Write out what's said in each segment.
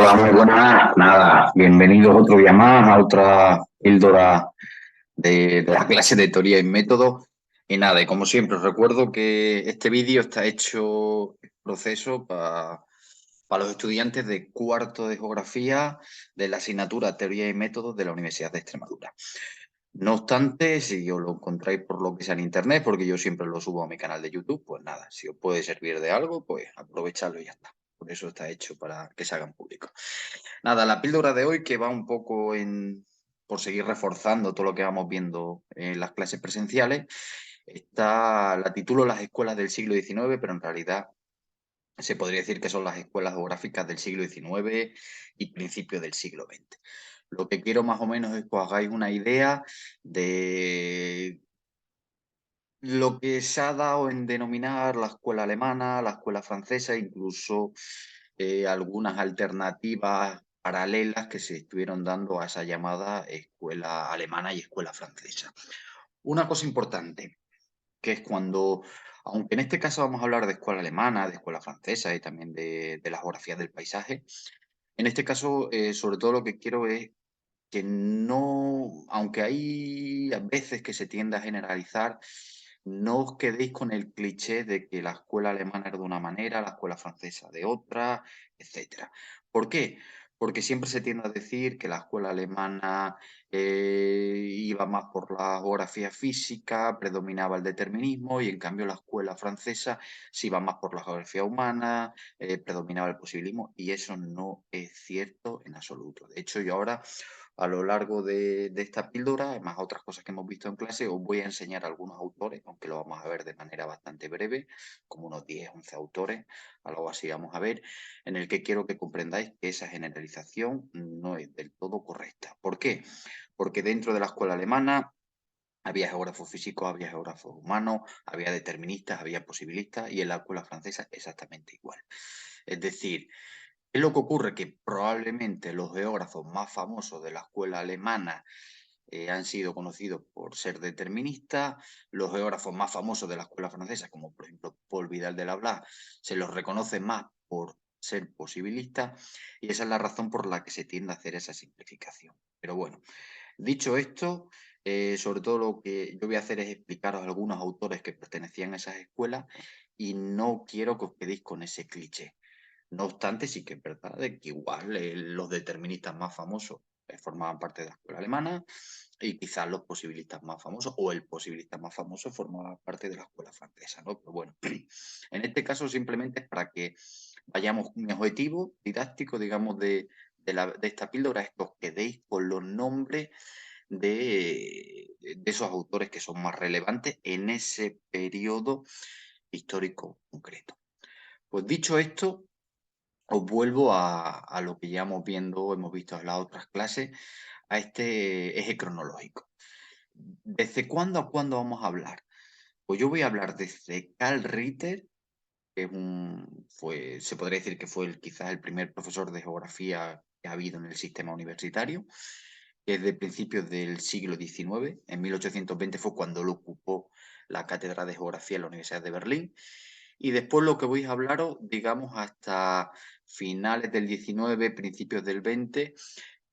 Hola, muy buenas. Nada, bienvenidos otro día más a otra píldora de la clase de teoría y método. Y nada, y como siempre, os recuerdo que este vídeo está hecho en proceso para los estudiantes de cuarto de geografía de la asignatura Teoría y Métodos de la Universidad de Extremadura. No obstante, si os lo encontráis por lo que sea en internet, porque yo siempre lo subo a mi canal de YouTube, pues nada, si os puede servir de algo, pues aprovechadlo y ya está. Por eso está hecho para que se hagan públicos. Nada, la píldora de hoy que va un poco por seguir reforzando todo lo que vamos viendo en las clases presenciales, la titulo Las escuelas del siglo XIX, pero en realidad se podría decir que son las escuelas geográficas del siglo XIX y principios del siglo XX. Lo que quiero más o menos es que os hagáis una idea de lo que se ha dado en denominar la escuela alemana, la escuela francesa, incluso algunas alternativas paralelas que se estuvieron dando a esa llamada escuela alemana y escuela francesa. Una cosa importante, que es cuando, aunque en este caso vamos a hablar de escuela alemana, de escuela francesa y también de la geografía del paisaje, en este caso, sobre todo lo que quiero es que no, aunque hay a veces que se tiende a generalizar, no os quedéis con el cliché de que la escuela alemana era de una manera, la escuela francesa de otra, etcétera. ¿Por qué? Porque siempre se tiende a decir que la escuela alemana iba más por la geografía física, predominaba el determinismo, y en cambio la escuela francesa se iba más por la geografía humana, predominaba el posibilismo, y eso no es cierto en absoluto. De hecho, yo ahora a lo largo de esta píldora, además otras cosas que hemos visto en clase, os voy a enseñar algunos autores, aunque lo vamos a ver de manera bastante breve, como unos 10, 11 autores, algo así vamos a ver, en el que quiero que comprendáis que esa generalización no es del todo correcta. ¿Por qué? Porque dentro de la escuela alemana había geógrafos físicos, había geógrafos humanos, había deterministas, había posibilistas, y en la escuela francesa exactamente igual. Es decir, ¿qué es lo que ocurre? Que probablemente los geógrafos más famosos de la escuela alemana han sido conocidos por ser deterministas, los geógrafos más famosos de la escuela francesa, como por ejemplo Paul Vidal de la Blas, se los reconoce más por ser posibilistas, y esa es la razón por la que se tiende a hacer esa simplificación. Pero bueno, dicho esto, sobre todo lo que yo voy a hacer es explicaros algunos autores que pertenecían a esas escuelas, y no quiero que os quedéis con ese cliché. No obstante, sí que es verdad de que igual los deterministas más famosos formaban parte de la escuela alemana, y quizás los posibilistas más famosos o el posibilista más famoso formaba parte de la escuela francesa, ¿no? Pero bueno, en este caso simplemente es para que vayamos, mi objetivo didáctico, digamos, de esta píldora es que os quedéis con los nombres de esos autores que son más relevantes en ese periodo histórico concreto. Pues dicho esto, os vuelvo a lo que ya hemos visto en las otras clases, a este eje cronológico. ¿Desde cuándo a cuándo vamos a hablar? Pues yo voy a hablar desde Karl Ritter, que se podría decir que fue quizás el primer profesor de geografía que ha habido en el sistema universitario, que es de principios del siglo XIX. En 1820 fue cuando lo ocupó la cátedra de geografía en la Universidad de Berlín. Y después lo que voy a hablaros, digamos, hasta finales del XIX, principios del XX,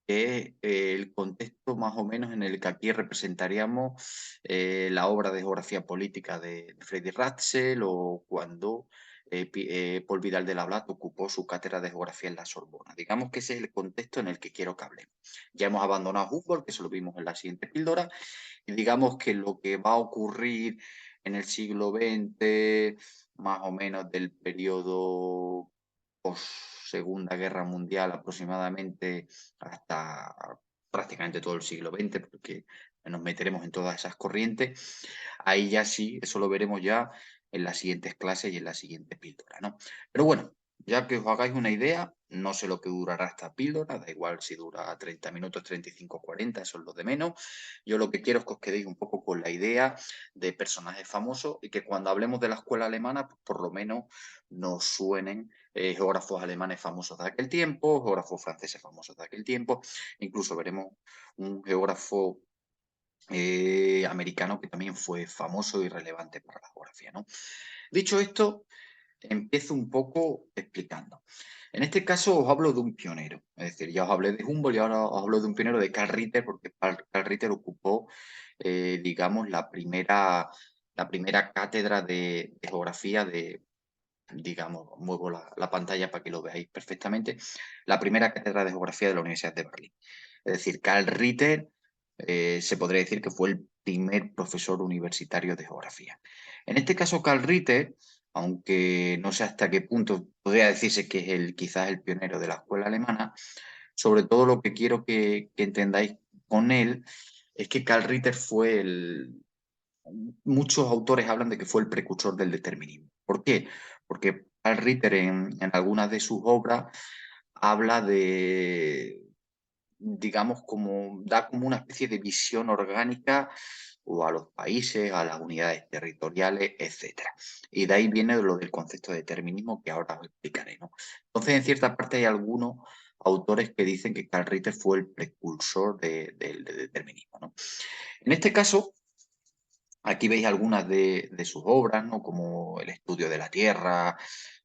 que es el contexto más o menos en el que aquí representaríamos la obra de geografía política de Friedrich Ratzel, o cuando Paul Vidal de la Blas ocupó su cátedra de geografía en la Sorbona. Digamos que ese es el contexto en el que quiero que hablemos. Ya hemos abandonado Humboldt, que eso lo vimos en la siguiente píldora, y digamos que lo que va a ocurrir en el siglo XX, más o menos del periodo post Segunda Guerra Mundial aproximadamente hasta prácticamente todo el siglo XX, porque nos meteremos en todas esas corrientes. Ahí ya sí, eso lo veremos ya en las siguientes clases y en la siguiente píldora, ¿no? Pero bueno, ya que os hagáis una idea, no sé lo que durará esta píldora, da igual si dura 30 minutos, 35, 40, eso es lo de menos. Yo lo que quiero es que os quedéis un poco con la idea de personajes famosos, y que cuando hablemos de la escuela alemana, pues por lo menos nos suenen geógrafos alemanes famosos de aquel tiempo, geógrafos franceses famosos de aquel tiempo, incluso veremos un geógrafo americano que también fue famoso y relevante para la geografía, ¿no? Dicho esto, empiezo un poco explicando. En este caso os hablo de un pionero, es decir, ya os hablé de Humboldt y ahora os hablo de un pionero de Carl Ritter, porque Carl Ritter ocupó, digamos, la primera cátedra de geografía de, digamos, muevo la pantalla para que lo veáis perfectamente, la primera cátedra de geografía de la Universidad de Berlín. Es decir, Carl Ritter se podría decir que fue el primer profesor universitario de geografía. En este caso, Carl Ritter, aunque no sé hasta qué punto podría decirse que es quizás el pionero de la escuela alemana, sobre todo lo que quiero que entendáis con él es que Carl Ritter fue muchos autores hablan de que fue el precursor del determinismo. ¿Por qué? Porque Carl Ritter en algunas de sus obras habla de, digamos, da como una especie de visión orgánica o a los países, a las unidades territoriales, etcétera. Y de ahí viene lo del concepto de determinismo que ahora os explicaré, ¿no? Entonces, en cierta parte hay algunos autores que dicen que Carl Ritter fue el precursor del determinismo, ¿no? En este caso, aquí veis algunas de sus obras, ¿no? Como el estudio de la Tierra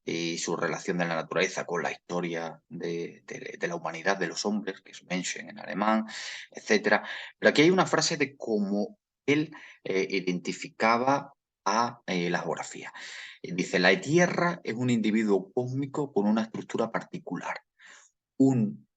y su relación de la naturaleza con la historia de la humanidad, de los hombres, que es Menschen en alemán, etcétera. Pero aquí hay una frase de cómo él identificaba a la geografía. Dice, la Tierra es un individuo cósmico con una estructura particular, un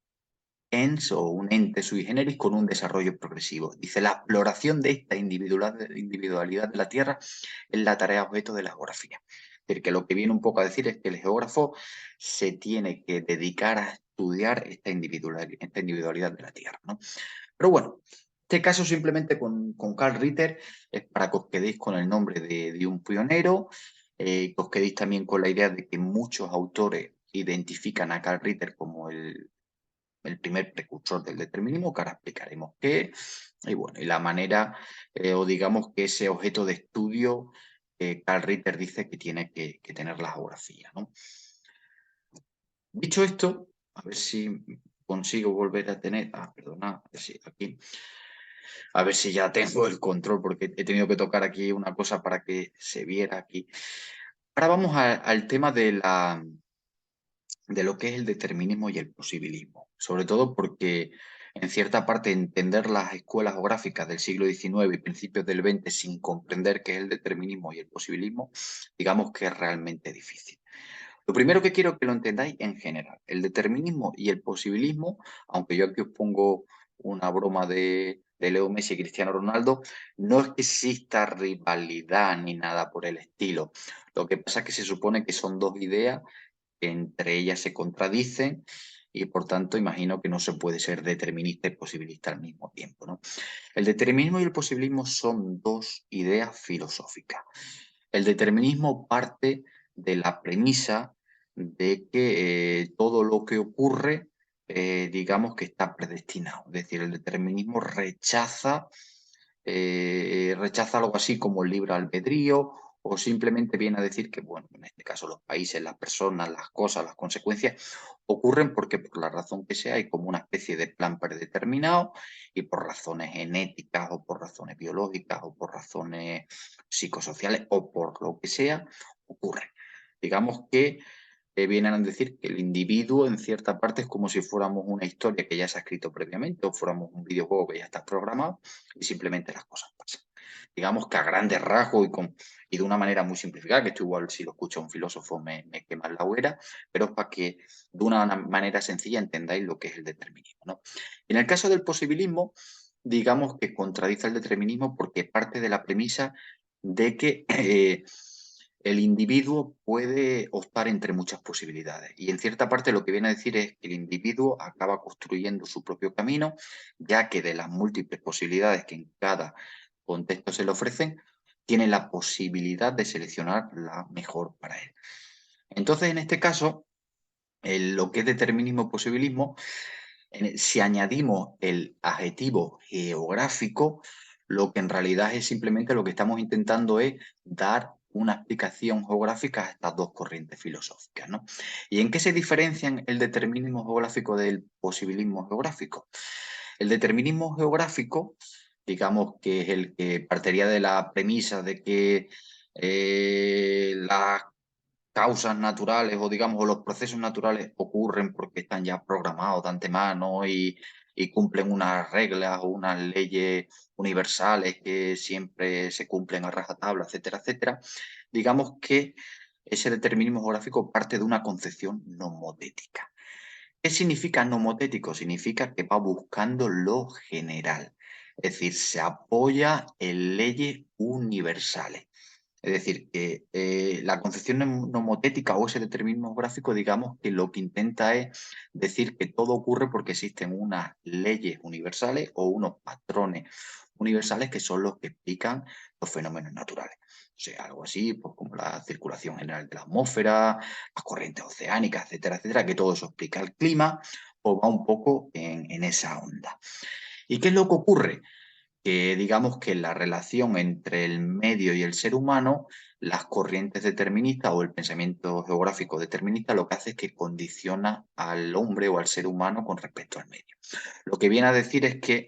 ens o un ente sui generis con un desarrollo progresivo. Dice, la exploración de esta individualidad de la Tierra es la tarea objeto de la geografía. Es decir, que lo que viene un poco a decir es que el geógrafo se tiene que dedicar a estudiar esta individualidad de la Tierra, ¿no? Pero bueno, este caso simplemente con Carl Ritter es para que os quedéis con el nombre de un pionero, que os quedéis también con la idea de que muchos autores identifican a Carl Ritter como el primer precursor del determinismo, que ahora explicaremos qué, y bueno, y la manera, o digamos que ese objeto de estudio que Carl Ritter dice que tiene que tener la geografía, ¿no? Dicho esto, a ver si consigo volver a tener, perdona, a ver si aquí, a ver si ya tengo el control, porque he tenido que tocar aquí una cosa para que se viera aquí. Ahora vamos al tema de lo que es el determinismo y el posibilismo, sobre todo porque en cierta parte entender las escuelas geográficas del siglo XIX y principios del XX sin comprender qué es el determinismo y el posibilismo, digamos que es realmente difícil. Lo primero que quiero que lo entendáis en general, el determinismo y el posibilismo, aunque yo aquí os pongo una broma de Leo Messi y Cristiano Ronaldo, no es que exista rivalidad ni nada por el estilo. Lo que pasa es que se supone que son dos ideas que entre ellas se contradicen y por tanto imagino que no se puede ser determinista y posibilista al mismo tiempo, ¿no? El determinismo y el posibilismo son dos ideas filosóficas. El determinismo parte de la premisa de que todo lo que ocurre, digamos que está predestinado. Es decir, el determinismo rechaza algo así como el libre albedrío o simplemente viene a decir que, bueno, en este caso los países, las personas, las cosas, las consecuencias ocurren porque por la razón que sea hay como una especie de plan predeterminado y por razones genéticas o por razones biológicas o por razones psicosociales o por lo que sea, ocurre. Digamos que vienen a decir que el individuo en cierta parte es como si fuéramos una historia que ya se ha escrito previamente o fuéramos un videojuego que ya está programado y simplemente las cosas pasan. Digamos que a grandes rasgos y de una manera muy simplificada, que esto igual si lo escucha un filósofo me quema la hoguera, pero es para que de una manera sencilla entendáis lo que es el determinismo, ¿no? En el caso del posibilismo, digamos que contradice el determinismo porque parte de la premisa de que el individuo puede optar entre muchas posibilidades. Y en cierta parte lo que viene a decir es que el individuo acaba construyendo su propio camino, ya que de las múltiples posibilidades que en cada contexto se le ofrecen, tiene la posibilidad de seleccionar la mejor para él. Entonces, en este caso, lo que es determinismo posibilismo, si añadimos el adjetivo geográfico, lo que en realidad es simplemente lo que estamos intentando es dar una explicación geográfica a estas dos corrientes filosóficas, ¿no? ¿Y en qué se diferencian el determinismo geográfico del posibilismo geográfico? El determinismo geográfico, digamos que es el que partiría de la premisa de que las causas naturales o digamos o los procesos naturales ocurren porque están ya programados de antemano y cumplen unas reglas o unas leyes universales que siempre se cumplen a rajatabla, etcétera, etcétera, digamos que ese determinismo geográfico parte de una concepción nomotética. ¿Qué significa nomotético? Significa que va buscando lo general, es decir, se apoya en leyes universales. Es decir, que la concepción nomotética o ese determinismo gráfico, digamos que lo que intenta es decir que todo ocurre porque existen unas leyes universales o unos patrones universales que son los que explican los fenómenos naturales. O sea, algo así pues, como la circulación general de la atmósfera, las corrientes oceánicas, etcétera, etcétera, que todo eso explica el clima, o va un poco en esa onda. ¿Y qué es lo que ocurre? Que digamos que la relación entre el medio y el ser humano, las corrientes deterministas o el pensamiento geográfico determinista lo que hace es que condiciona al hombre o al ser humano con respecto al medio. Lo que viene a decir es que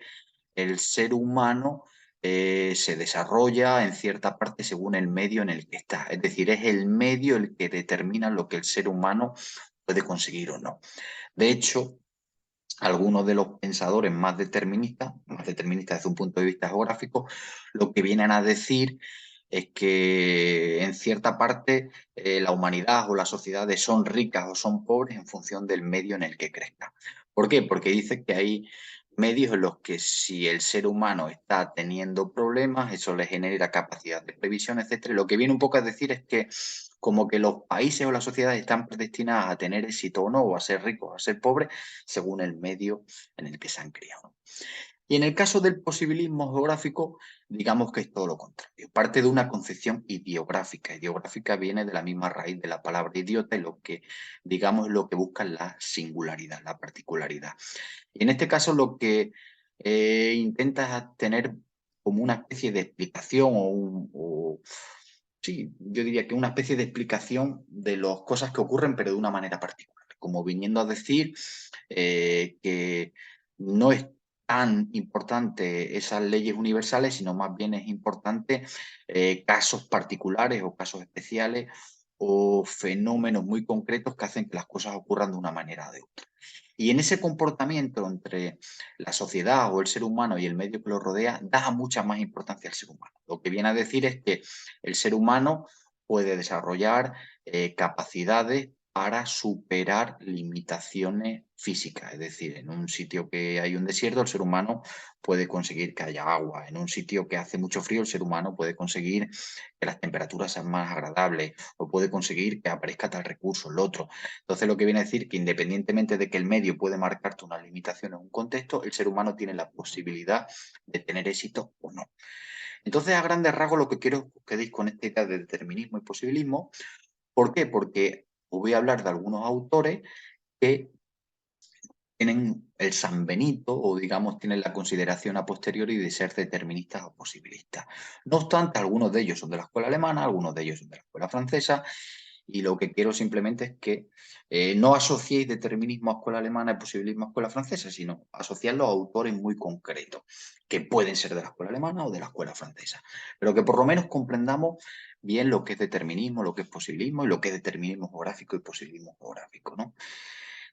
el ser humano se desarrolla en cierta parte según el medio en el que está. Es decir, es el medio el que determina lo que el ser humano puede conseguir o no. De hecho, algunos de los pensadores más deterministas desde un punto de vista geográfico, lo que vienen a decir es que en cierta parte la humanidad o las sociedades son ricas o son pobres en función del medio en el que crezcan. ¿Por qué? Porque dice que hay medios en los que si el ser humano está teniendo problemas, eso le genera capacidad de previsión, etcétera. Lo que viene un poco a decir es que como que los países o las sociedades están predestinadas a tener éxito o no, o a ser ricos o a ser pobres, según el medio en el que se han criado. Y en el caso del posibilismo geográfico, digamos que es todo lo contrario. Parte de una concepción ideográfica. Ideográfica viene de la misma raíz de la palabra idiota y lo que, digamos, lo que busca es la singularidad, la particularidad. Y en este caso lo que intenta es tener como una especie de explicación sí, yo diría que una especie de explicación de las cosas que ocurren, pero de una manera particular. Como viniendo a decir que no es tan importante esas leyes universales, sino más bien es importante casos particulares o casos especiales o fenómenos muy concretos que hacen que las cosas ocurran de una manera o de otra. Y en ese comportamiento entre la sociedad o el ser humano y el medio que lo rodea, da mucha más importancia al ser humano. Lo que viene a decir es que el ser humano puede desarrollar capacidades para superar limitaciones físicas. Es decir, en un sitio que hay un desierto, el ser humano puede conseguir que haya agua. En un sitio que hace mucho frío, el ser humano puede conseguir que las temperaturas sean más agradables o puede conseguir que aparezca tal recurso, el otro. Entonces, lo que viene a decir que independientemente de que el medio puede marcarte una limitación en un contexto, el ser humano tiene la posibilidad de tener éxito o no. Entonces, a grandes rasgos, lo que quiero es que os quedéis con esta idea de determinismo y posibilismo. ¿Por qué? Porque os voy a hablar de algunos autores que tienen el San Benito o digamos tienen la consideración a posteriori de ser deterministas o posibilistas. No obstante, algunos de ellos son de la escuela alemana, algunos de ellos son de la escuela francesa y lo que quiero simplemente es que no asociéis determinismo a escuela alemana y posibilismo a escuela francesa, sino asociarlo a autores muy concretos, que pueden ser de la escuela alemana o de la escuela francesa, pero que por lo menos comprendamos bien lo que es determinismo, lo que es posibilismo y lo que es determinismo geográfico y posibilismo geográfico, ¿no?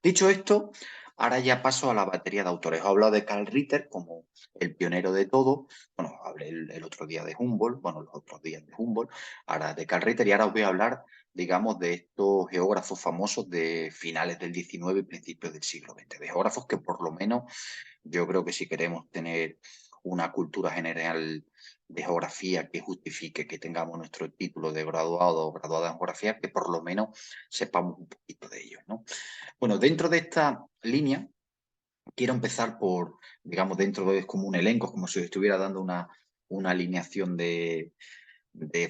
Dicho esto, ahora ya paso a la batería de autores. He hablado de Karl Ritter como el pionero de todo. Bueno, hablé el otro día de Humboldt, bueno, los otros días de Humboldt, ahora de Karl Ritter y ahora os voy a hablar, digamos, de estos geógrafos famosos de finales del XIX y principios del siglo XX, de geógrafos que por lo menos yo creo que si queremos tener una cultura general de geografía que justifique que tengamos nuestro título de graduado o graduada en geografía, que por lo menos sepamos un poquito de ellos, ¿no? Bueno, dentro de esta línea, quiero empezar por, digamos, dentro de es como un elenco, es como si estuviera dando una alineación de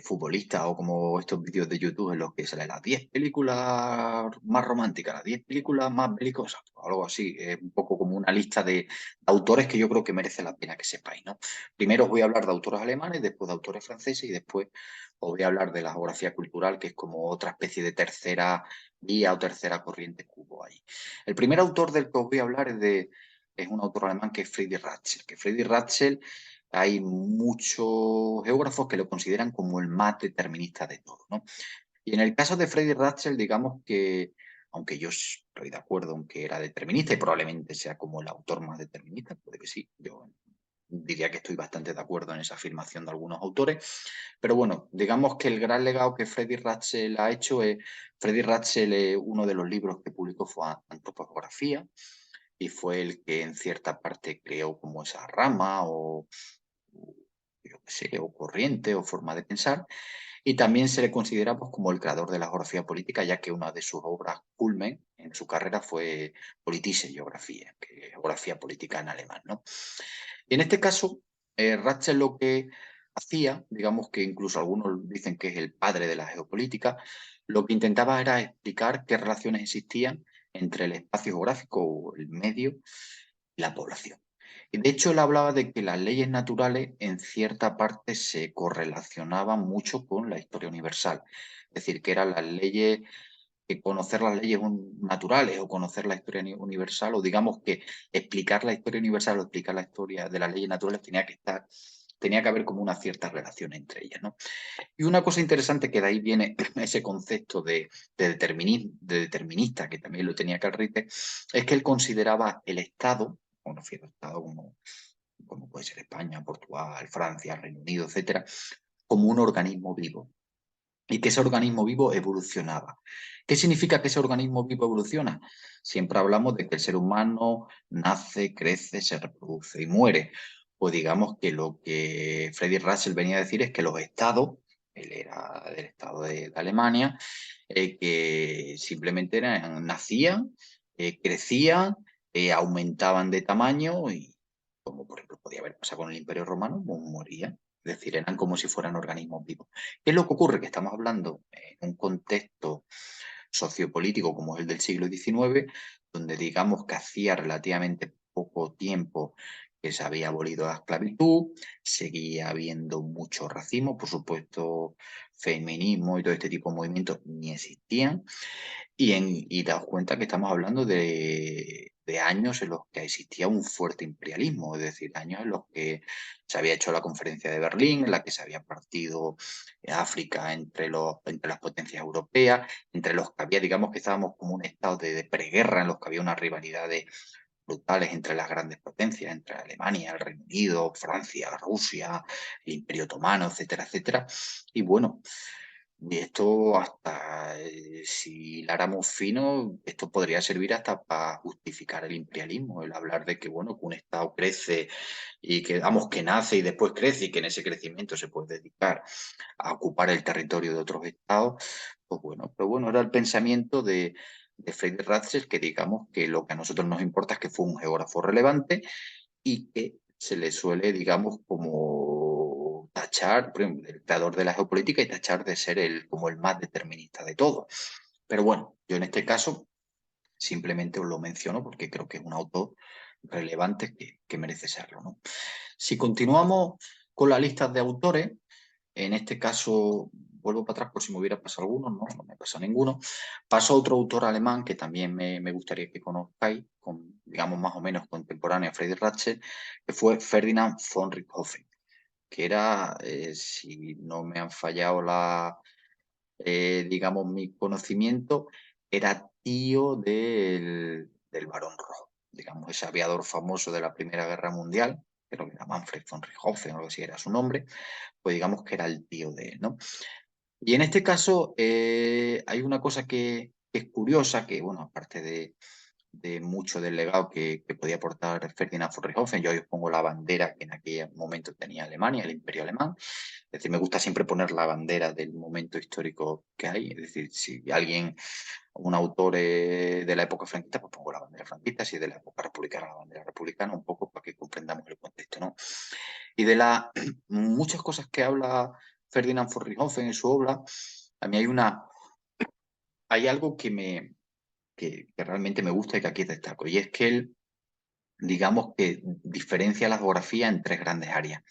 futbolistas o como estos vídeos de YouTube en los que salen las 10 películas más románticas, las 10 películas más belicosas, o algo así, es un poco como una lista de autores que yo creo que merece la pena que sepáis, ¿no? Primero os voy a hablar de autores alemanes, después de autores franceses y después os voy a hablar de la geografía cultural, que es como otra especie de tercera vía o tercera corriente que hubo ahí. El primer autor del que os voy a hablar es un autor alemán que es Friedrich Ratzel, que Friedrich Ratzel hay muchos geógrafos que lo consideran como el más determinista de todo, ¿no? Y en el caso de Friedrich Ratzel, digamos que, aunque yo estoy de acuerdo en que era determinista y probablemente sea como el autor más determinista, puede que sí, yo diría que estoy bastante de acuerdo en esa afirmación de algunos autores, pero bueno, digamos que el gran legado que Friedrich Ratzel ha hecho es, Friedrich Ratzel, uno de los libros que publicó fue Antropografía, y fue el que en cierta parte creó como esa rama o yo qué sé, o corriente o forma de pensar. Y también se le considera pues, como el creador de la geografía política, ya que una de sus obras culmen en su carrera fue Politische Geografía, que es geografía política en alemán, ¿no? Y en este caso, Ratzel lo que hacía, digamos que incluso algunos dicen que es el padre de la geopolítica, lo que intentaba era explicar qué relaciones existían entre el espacio geográfico o el medio y la población. Y de hecho, él hablaba de que las leyes naturales en cierta parte se correlacionaban mucho con la historia universal. Es decir, que eran las leyes, que conocer las leyes naturales o conocer la historia universal, o digamos que explicar la historia universal o explicar la historia de las leyes naturales tenía que haber como una cierta relación entre ellas, ¿no? Y una cosa interesante que de ahí viene ese concepto de determinista, que también lo tenía Carrite, es que él consideraba el Estado, me refiero a Estado como puede ser España, Portugal, Francia, Reino Unido, etcétera, como un organismo vivo y que ese organismo vivo evolucionaba. ¿Qué significa que ese organismo vivo evoluciona? Siempre hablamos de que el ser humano nace, crece, se reproduce y muere. Pues digamos que lo que Friedrich Russell venía a decir es que los estados, él era del estado de Alemania, que simplemente nacían, crecían, aumentaban de tamaño y, como por ejemplo podía haber pasado con el Imperio Romano, morían. Es decir, eran como si fueran organismos vivos. ¿Qué es lo que ocurre? Que estamos hablando en un contexto sociopolítico como es el del siglo XIX, donde digamos que hacía relativamente poco tiempo que se había abolido la esclavitud, seguía habiendo mucho racismo, por supuesto, feminismo y todo este tipo de movimientos ni existían, y daos cuenta que estamos hablando de años en los que existía un fuerte imperialismo, es decir, años en los que se había hecho la conferencia de Berlín, en la que se había partido África entre las potencias europeas, entre los que había, digamos que estábamos como un estado de preguerra, en los que había unas rivalidades brutales entre las grandes potencias, entre Alemania, el Reino Unido, Francia, Rusia, el Imperio Otomano, etcétera, etcétera. Y bueno, y esto hasta, si la éramos fino, esto podría servir hasta para justificar el imperialismo, el hablar de que, bueno, que un Estado crece y que, vamos, que nace y después crece y que en ese crecimiento se puede dedicar a ocupar el territorio de otros Estados, pues bueno, pero bueno, era el pensamiento de Friedrich Ratzel, que digamos que lo que a nosotros nos importa es que fue un geógrafo relevante y que se le suele, digamos, como tachar, por ejemplo, el creador de la geopolítica y tachar de ser como el más determinista de todos. Pero bueno, yo en este caso simplemente os lo menciono porque creo que es un autor relevante que merece serlo, ¿no? Si continuamos con la lista de autores, en este caso, vuelvo para atrás por si me hubiera pasado alguno, no me pasa ninguno. Paso a otro autor alemán que también me gustaría que conozcáis, digamos más o menos contemporáneo a Friedrich Ratzel, que fue Ferdinand von Richthofen, que era, si no me han fallado digamos, mi conocimiento, era tío del Barón Rojo, digamos, ese aviador famoso de la Primera Guerra Mundial, creo que era Manfred von Richthofen o algo así era su nombre, pues digamos que era el tío de él, ¿no? Y en este caso hay una cosa que es curiosa, que bueno, aparte de mucho del legado que podía aportar Ferdinand von Richthofen, yo hoy os pongo la bandera que en aquel momento tenía Alemania, el Imperio Alemán. Es decir, me gusta siempre poner la bandera del momento histórico que hay. Es decir, si alguien, un autor de la época franquista, pues pongo la bandera franquista, si es de la época republicana, la bandera republicana, un poco para que comprendamos el contexto, ¿no? Y de las muchas cosas que habla Ferdinand von Richthofen en su obra, a mí hay algo que realmente me gusta y que aquí destaco, y es que él, digamos que diferencia la geografía en tres grandes áreas.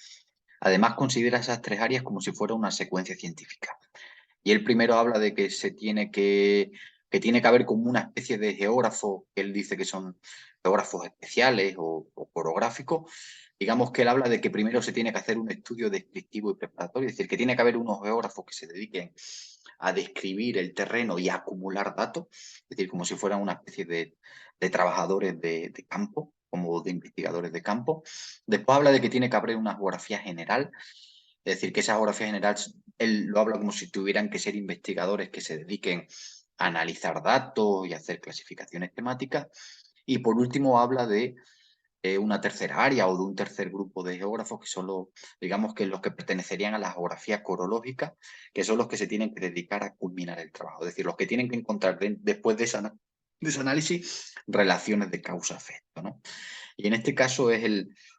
Además, considera esas tres áreas como si fuera una secuencia científica. Y él primero habla de que se tiene que que tiene que haber como una especie de geógrafo, que él dice que son geógrafos especiales o coreográficos. Digamos que él habla de que primero se tiene que hacer un estudio descriptivo y preparatorio, es decir, que tiene que haber unos geógrafos que se dediquen a describir el terreno y a acumular datos, es decir, como si fueran una especie de trabajadores de campo, como de investigadores de campo. Después habla de que tiene que haber una geografía general, es decir, que esa geografía general, él lo habla como si tuvieran que ser investigadores que se dediquen a analizar datos y hacer clasificaciones temáticas. Y por último habla de una tercera área o de un tercer grupo de geógrafos que son los, digamos que los que pertenecerían a la geografía corológica, que son los que se tienen que dedicar a culminar el trabajo, es decir, los que tienen que encontrar después de ese análisis relaciones de causa-efecto, ¿no? Y en este caso es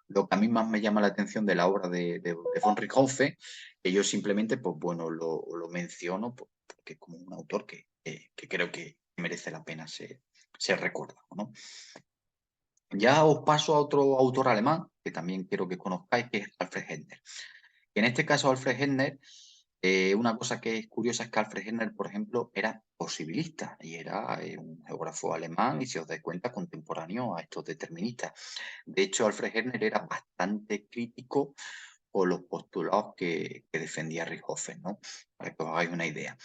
lo que a mí más me llama la atención de la obra de von Richthofen, que yo simplemente, pues bueno, lo menciono porque como un autor que creo que merece la pena ser recordado, ¿no? Ya os paso a otro autor alemán, que también quiero que conozcáis, que es Alfred Hedner. Y en este caso, Alfred Hedner, una cosa que es curiosa es que Alfred Hedner, por ejemplo, era posibilista y era un geógrafo alemán y, si os dais cuenta, contemporáneo a estos deterministas. De hecho, Alfred Hedner era bastante crítico con los postulados que defendía Richthofen, ¿no? Para que os hagáis una idea.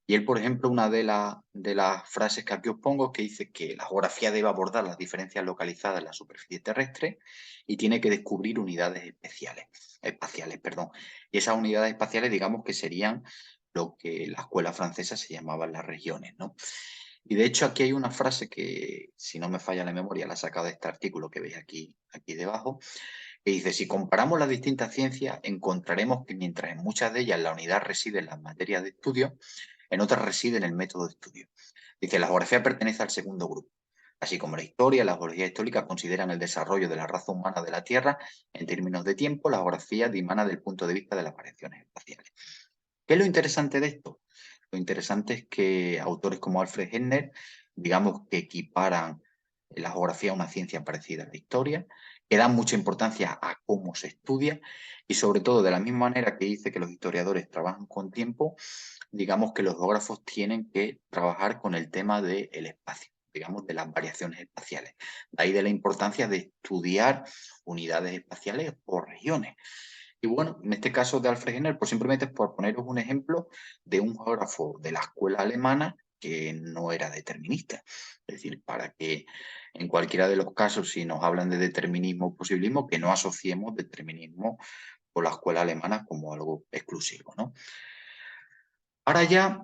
Y él, por ejemplo, una de las frases que aquí os pongo es que dice que la geografía debe abordar las diferencias localizadas en la superficie terrestre y tiene que descubrir unidades espaciales, perdón. Y esas unidades espaciales, digamos que serían lo que la escuela francesa se llamaban las regiones, ¿no? Y de hecho aquí hay una frase que, si no me falla la memoria, la he sacado de este artículo que veis aquí debajo, que dice: si comparamos las distintas ciencias, encontraremos que mientras en muchas de ellas la unidad reside en las materias de estudio, en otras reside en el método de estudio. Dice: la geografía pertenece al segundo grupo. Así como la historia, la geología histórica consideran el desarrollo de la raza humana de la Tierra en términos de tiempo, la geografía dimana del punto de vista de las variaciones espaciales. ¿Qué es lo interesante de esto? Lo interesante es que autores como Alfred Hedner, digamos que equiparan la geografía a una ciencia parecida a la historia, que dan mucha importancia a cómo se estudia y, sobre todo, de la misma manera que dice que los historiadores trabajan con tiempo, digamos que los geógrafos tienen que trabajar con el tema del espacio, digamos, de las variaciones espaciales. De ahí de la importancia de estudiar unidades espaciales por regiones. Y bueno, en este caso de Alfred Henner, pues simplemente es por poneros un ejemplo de un geógrafo de la escuela alemana que no era determinista. Es decir, para que en cualquiera de los casos, si nos hablan de determinismo o posibilismo, que no asociemos determinismo con la escuela alemana como algo exclusivo, ¿no? Ahora ya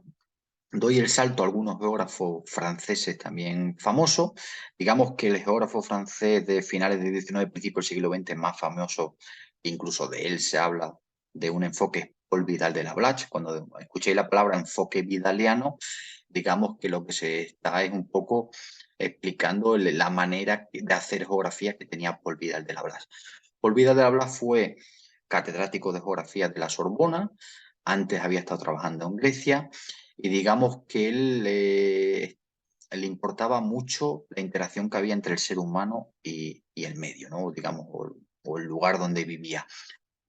doy el salto a algunos geógrafos franceses también famosos. Digamos que el geógrafo francés de finales del XIX, principios del siglo XX más famoso, incluso de él se habla de un enfoque, Paul Vidal de la Blache. Cuando escuchéis la palabra enfoque vidaliano, digamos que lo que se está es un poco explicando la manera de hacer geografía que tenía Paul Vidal de la Blache. Paul Vidal de la Blache fue catedrático de geografía de la Sorbona, antes había estado trabajando en Grecia y digamos que él le importaba mucho la interacción que había entre el ser humano y el medio, ¿no? Digamos, o el lugar donde vivía.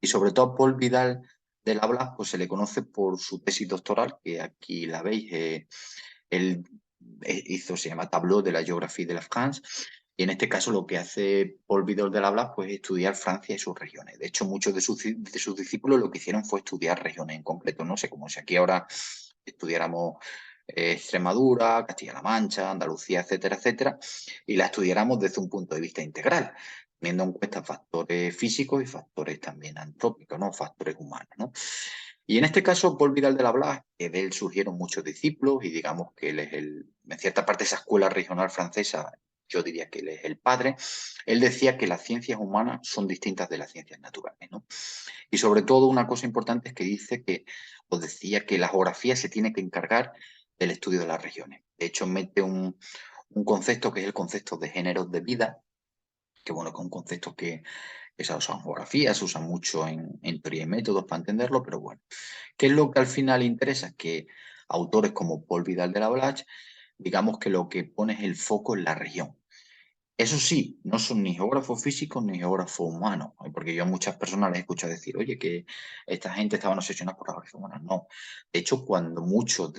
Y sobre todo a Paul Vidal de la Blas, pues se le conoce por su tesis doctoral, que aquí la veis. Él hizo, se llama Tableau de la Géographie de la France, y en este caso lo que hace Paul Vidal de la Blas, pues es estudiar Francia y sus regiones. De hecho, muchos de sus discípulos lo que hicieron fue estudiar regiones en concreto, no sé, como si aquí ahora estudiáramos Extremadura, Castilla-La Mancha, Andalucía, etcétera, etcétera, y la estudiáramos desde un punto de vista integral, teniendo en cuenta factores físicos y factores también antrópicos, ¿no? Factores humanos, ¿no? Y en este caso, Paul Vidal de la Blas, que de él surgieron muchos discípulos y digamos que él es en cierta parte esa escuela regional francesa, yo diría que él es el padre. Él decía que las ciencias humanas son distintas de las ciencias naturales, ¿no? Y sobre todo una cosa importante es que dice que, os decía que la geografía se tiene que encargar del estudio de las regiones. De hecho, mete un concepto que es el concepto de géneros de vida, que bueno, que es un concepto que se usa en geografía, se usa mucho en teoría y métodos para entenderlo, pero bueno. ¿Qué es lo que al final interesa? Que autores como Paul Vidal de la Blache, digamos que lo que pone es el foco en la región. Eso sí, no son ni geógrafos físicos ni geógrafos humanos, porque yo a muchas personas les escucho decir, oye, que esta gente estaban obsesionados por la geografía humana. No. De hecho, cuando muchos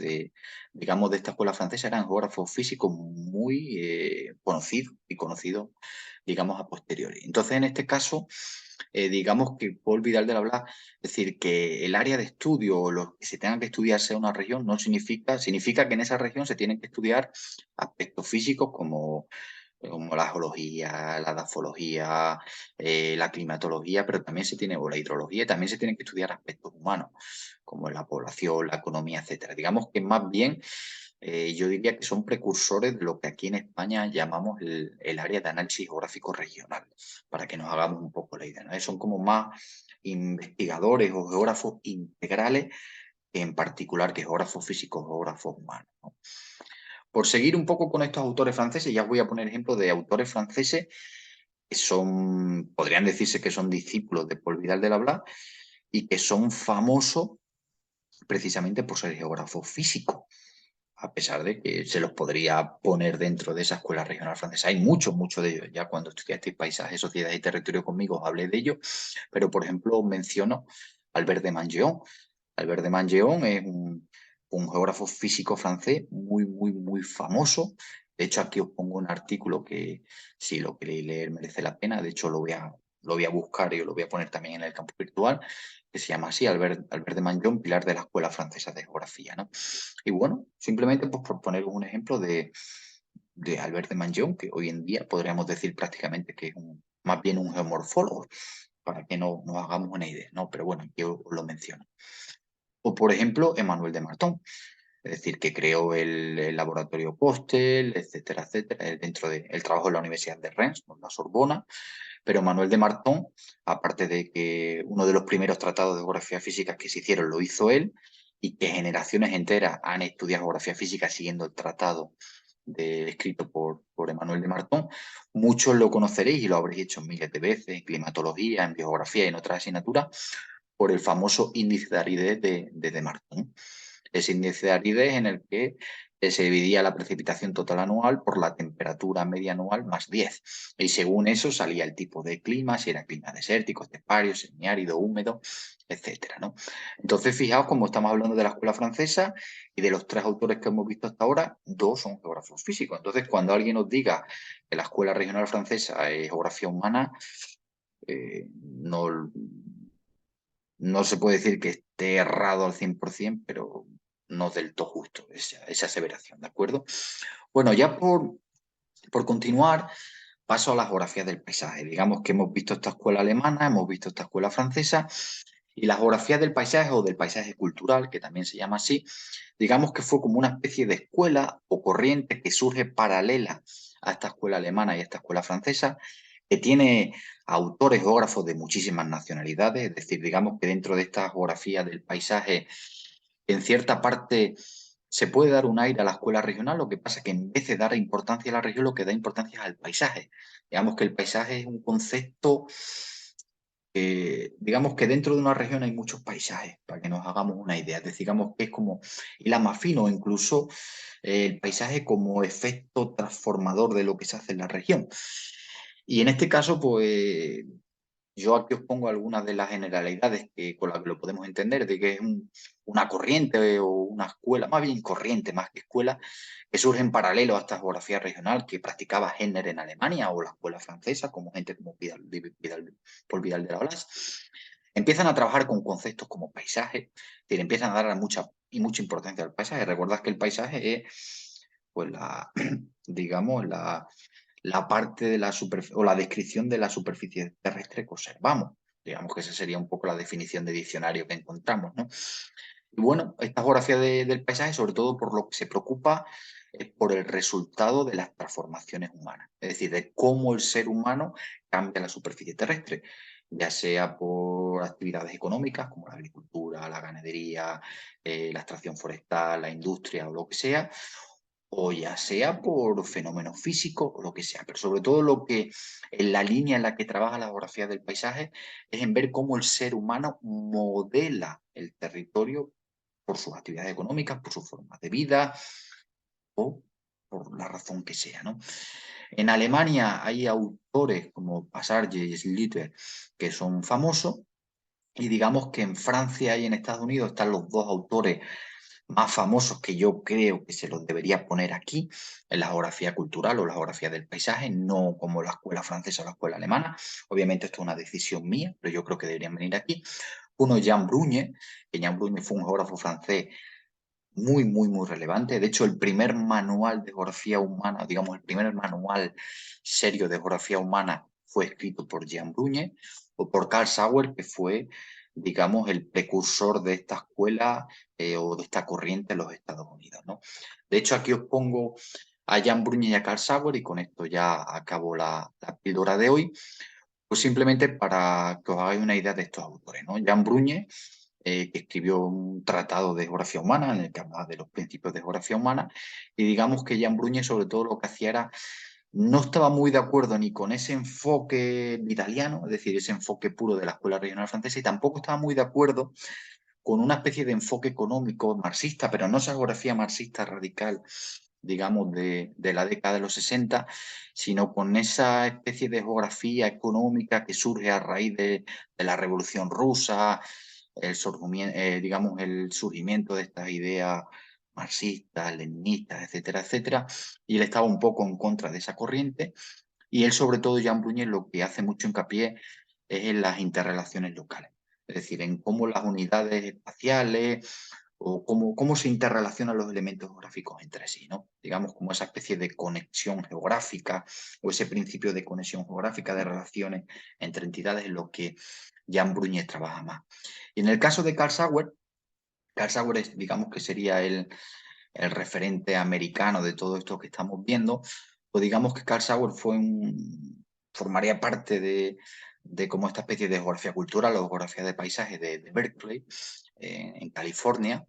digamos, de esta escuela francesa eran geógrafos físicos muy conocidos y conocidos, digamos, a posteriori. Entonces, en este caso, digamos que Paul Vidal del hablar, es decir, que el área de estudio o lo que se tenga que estudiar sea una región, no significa que en esa región se tienen que estudiar aspectos físicos como la geología, la dafología, la climatología, pero también se tiene, o la hidrología, también se tienen que estudiar aspectos humanos, como la población, la economía, etcétera. Digamos que más bien yo diría que son precursores de lo que aquí en España llamamos el área de análisis geográfico regional, para que nos hagamos un poco la idea, ¿no? Son como más investigadores o geógrafos integrales que en particular que geógrafos físicos o geógrafos humanos, ¿no? Por seguir un poco con estos autores franceses, ya os voy a poner ejemplos de autores franceses que son, podrían decirse que son discípulos de Paul Vidal de Blas y que son famosos precisamente por ser geógrafos físicos, a pesar de que se los podría poner dentro de esa escuela regional francesa. Hay muchos de ellos. Ya cuando estudiasteis paisaje, sociedad y territorio conmigo os hablé de ellos, pero por ejemplo menciono Albert de Mangeon. Albert de Mangeon es un geógrafo físico francés muy famoso. De hecho, aquí os pongo un artículo que si lo queréis leer merece la pena. De hecho, lo voy a buscar y lo voy a poner también en el campo virtual, que se llama así, Albert de Mangeon, pilar de la Escuela Francesa de Geografía, ¿no? Y bueno, simplemente pues, por poner un ejemplo de Albert de Mangeon, que hoy en día podríamos decir prácticamente que es más bien un geomorfólogo, para que no nos hagamos una idea, ¿no? Pero bueno, yo os lo menciono. O, por ejemplo, Emmanuel de Marton, es decir, que creó el laboratorio Postel, etcétera, etcétera, dentro del trabajo en la Universidad de Rennes, en la Sorbona. Pero Manuel de Marton, aparte de que uno de los primeros tratados de geografía física que se hicieron lo hizo él, y que generaciones enteras han estudiado geografía física siguiendo el tratado escrito por Emmanuel de Marton, muchos lo conoceréis y lo habréis hecho miles de veces en climatología, en biogeografía y en otras asignaturas, por el famoso índice de aridez de Marton. Ese índice de aridez en el que se dividía la precipitación total anual por la temperatura media anual más 10. Y según eso salía el tipo de clima, si era clima desértico, estepario, semiárido, húmedo, etcétera, ¿no? Entonces, fijaos cómo estamos hablando de la escuela francesa y de los tres autores que hemos visto hasta ahora, dos son geógrafos físicos. Entonces, cuando alguien nos diga que la escuela regional francesa es geografía humana, no, no se puede decir que esté errado al 100%, pero no del todo justo esa aseveración, ¿de acuerdo? Bueno, ya por continuar, paso a la geografía del paisaje. Digamos que hemos visto esta escuela alemana, hemos visto esta escuela francesa, y la geografía del paisaje o del paisaje cultural, que también se llama así, digamos que fue como una especie de escuela o corriente que surge paralela a esta escuela alemana y a esta escuela francesa, que tiene autores geógrafos de muchísimas nacionalidades, es decir, digamos que dentro de esta geografía del paisaje, en cierta parte se puede dar un aire a la escuela regional, lo que pasa es que en vez de dar importancia a la región, lo que da importancia es al paisaje. Digamos que el paisaje es un concepto, digamos que dentro de una región hay muchos paisajes, para que nos hagamos una idea. Digamos que es como la más fino, incluso el paisaje como efecto transformador de lo que se hace en la región. Y en este caso, pues yo aquí os pongo algunas de las generalidades con las que lo podemos entender, de que es una corriente o una escuela, más bien corriente más que escuela, que surge en paralelo a esta geografía regional que practicaba Henner en Alemania o la escuela francesa, como gente como Paul Vidal de la Blas. Empiezan a trabajar con conceptos como paisaje, es decir, empiezan a dar mucha importancia al paisaje. Recordad que el paisaje es, pues, digamos, la parte de la superficie o la descripción de la superficie terrestre que observamos. Digamos que esa sería un poco la definición de diccionario que encontramos, ¿no? Y bueno, esta geografía del paisaje, sobre todo por lo que se preocupa, es por el resultado de las transformaciones humanas, es decir, de cómo el ser humano cambia la superficie terrestre, ya sea por actividades económicas como la agricultura, la ganadería, la extracción forestal, la industria o lo que sea, o ya sea por fenómenos físicos o lo que sea, pero sobre todo lo que en la línea en la que trabaja la geografía del paisaje es en ver cómo el ser humano modela el territorio por sus actividades económicas, por sus formas de vida o por la razón que sea, ¿no? En Alemania hay autores como Passarge y Schlitter que son famosos, y digamos que en Francia y en Estados Unidos están los dos autores más famosos que yo creo que se los debería poner aquí, en la geografía cultural o la geografía del paisaje, no como la escuela francesa o la escuela alemana. Obviamente esto es una decisión mía, pero yo creo que deberían venir aquí. Uno es Jean Brugne, que Jean Brugne fue un geógrafo francés muy, muy, muy relevante. De hecho, el primer manual de geografía humana, digamos, el primer manual serio de geografía humana fue escrito por Jean Brugne o por Carl Sauer, que fue, digamos, el precursor de esta escuela o de esta corriente en los Estados Unidos, ¿no? De hecho, aquí os pongo a Jean Brugne y a Carl Sauer y con esto ya acabo la píldora de hoy. Pues simplemente para que os hagáis una idea de estos autores, ¿no? Jean Brugne, que escribió un tratado de geografía humana en el que hablaba de los principios de geografía humana, y digamos que Jean Brugne sobre todo lo que hacía era, no estaba muy de acuerdo ni con ese enfoque italiano, es decir, ese enfoque puro de la escuela regional francesa, y tampoco estaba muy de acuerdo con una especie de enfoque económico marxista, pero no esa geografía marxista radical, digamos, de la década de los 60, sino con esa especie de geografía económica que surge a raíz de la Revolución Rusa, digamos, el surgimiento de estas ideas marxistas, leninistas, etcétera, etcétera, y él estaba un poco en contra de esa corriente, y él, sobre todo, Jean Bruñer, lo que hace mucho hincapié es en las interrelaciones locales, es decir, en cómo las unidades espaciales o cómo se interrelacionan los elementos geográficos entre sí, ¿no? Digamos, como esa especie de conexión geográfica o ese principio de conexión geográfica de relaciones entre entidades en lo que Jan Bruñez trabaja más. Y en el caso de Carl Sauer es, digamos que sería el referente americano de todo esto que estamos viendo, pues digamos que Carl Sauer formaría parte de como esta especie de geografía cultural o geografía de paisaje de Berkeley, en California.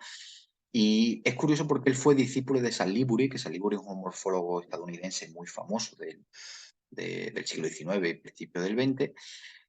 Y es curioso porque él fue discípulo de Salisbury, que Salisbury es un morfólogo estadounidense muy famoso del siglo XIX, principio del XX,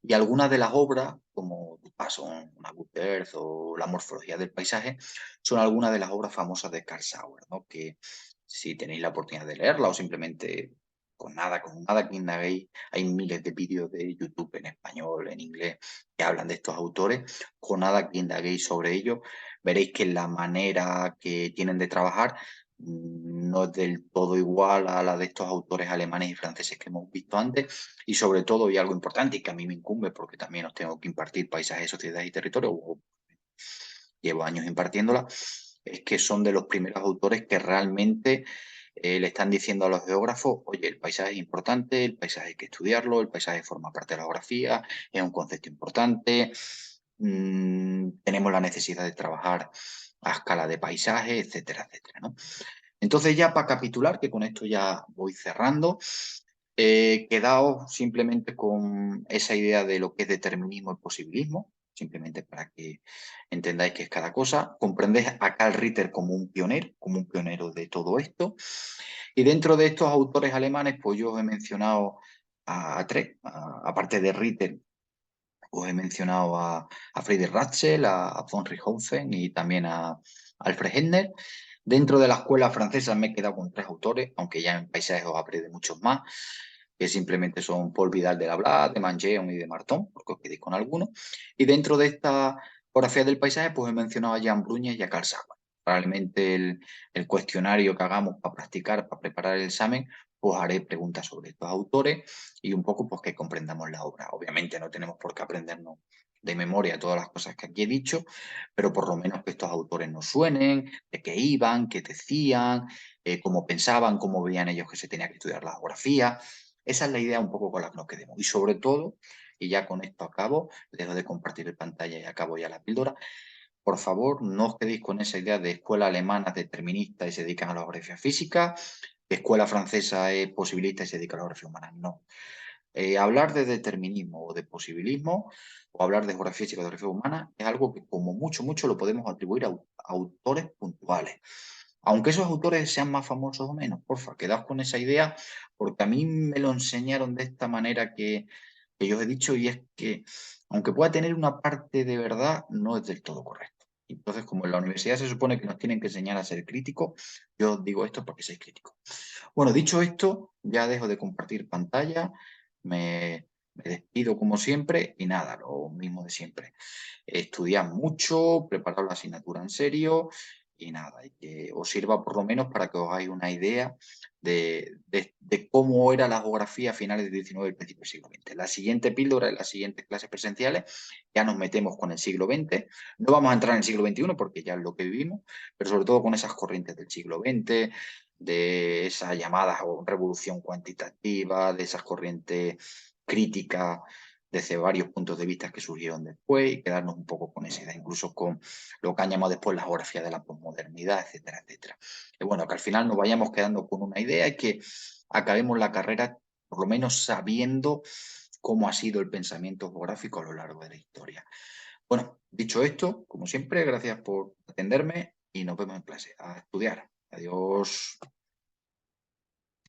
y algunas de las obras, como Pason, Una Good Earth o La morfología del paisaje, son algunas de las obras famosas de Carl Sauer, ¿no? Que si tenéis la oportunidad de leerla o simplemente con nada que indaguéis, hay miles de vídeos de YouTube en español, en inglés, que hablan de estos autores, con nada que indaguéis sobre ellos, veréis que la manera que tienen de trabajar no es del todo igual a la de estos autores alemanes y franceses que hemos visto antes, y sobre todo, y algo importante y que a mí me incumbe porque también os tengo que impartir paisaje, sociedad y territorio, o llevo años impartiéndola, es que son de los primeros autores que realmente le están diciendo a los geógrafos, oye, el paisaje es importante, el paisaje hay que estudiarlo, el paisaje forma parte de la geografía, es un concepto importante, tenemos la necesidad de trabajar a escala de paisaje, etcétera, etcétera, ¿no? Entonces ya para capitular, que con esto ya voy cerrando, quedaos simplemente con esa idea de lo que es determinismo y posibilismo, simplemente para que entendáis qué es cada cosa. Comprendéis a Karl Ritter como un pionero de todo esto. Y dentro de estos autores alemanes, pues yo os he mencionado a tres, aparte de Ritter, os he mencionado a Friedrich Ratzel, a von Richthofen y también a Alfred Hettner. Dentro de la escuela francesa me he quedado con tres autores, aunque ya en paisajes os hablé de muchos más, que simplemente son Paul Vidal de Lablat, de Mangeon y de Marton, porque os quedéis con algunos. Y dentro de esta geografía del paisaje, pues he mencionado a Jan Bruñes y a Carl Sagan. Probablemente el cuestionario que hagamos para practicar, para preparar el examen, pues haré preguntas sobre estos autores y un poco pues que comprendamos la obra. Obviamente no tenemos por qué aprendernos de memoria todas las cosas que aquí he dicho, pero por lo menos que estos autores nos suenen, de qué iban, qué decían, cómo pensaban, cómo veían ellos que se tenía que estudiar la geografía. Esa es la idea un poco con la que nos quedemos. Y sobre todo, y ya con esto acabo, dejo de compartir el pantalla y acabo ya la píldora, por favor, no os quedéis con esa idea de escuela alemana determinista y se dedican a la geografía física, de escuela francesa es posibilista y se dedica a la geografía humana. No. Hablar de determinismo o de posibilismo o hablar de geografía física o de geografía humana es algo que como mucho, mucho lo podemos atribuir a autores puntuales. Aunque esos autores sean más famosos o menos, porfa, quedaos con esa idea, porque a mí me lo enseñaron de esta manera que yo os he dicho, y es que, aunque pueda tener una parte de verdad, no es del todo correcto. Entonces, como en la universidad se supone que nos tienen que enseñar a ser críticos, yo os digo esto porque sois críticos. Bueno, dicho esto, ya dejo de compartir pantalla, me despido como siempre y nada, lo mismo de siempre. Estudiad mucho, preparad la asignatura en serio y nada, y que os sirva por lo menos para que os hagáis una idea de cómo era la geografía a finales del XIX y principios del siglo XX. La siguiente píldora, en las siguientes clases presenciales, ya nos metemos con el siglo XX. No vamos a entrar en el siglo XXI porque ya es lo que vivimos, pero sobre todo con esas corrientes del siglo XX, de esa llamada revolución cuantitativa, de esas corrientes críticas desde varios puntos de vista que surgieron después y quedarnos un poco con esa idea, incluso con lo que han llamado después la geografía de la posmodernidad, etcétera, etcétera. Y bueno, que al final nos vayamos quedando con una idea y que acabemos la carrera por lo menos sabiendo cómo ha sido el pensamiento geográfico a lo largo de la historia. Bueno, dicho esto, como siempre, gracias por atenderme y nos vemos en clase. A estudiar. Adiós.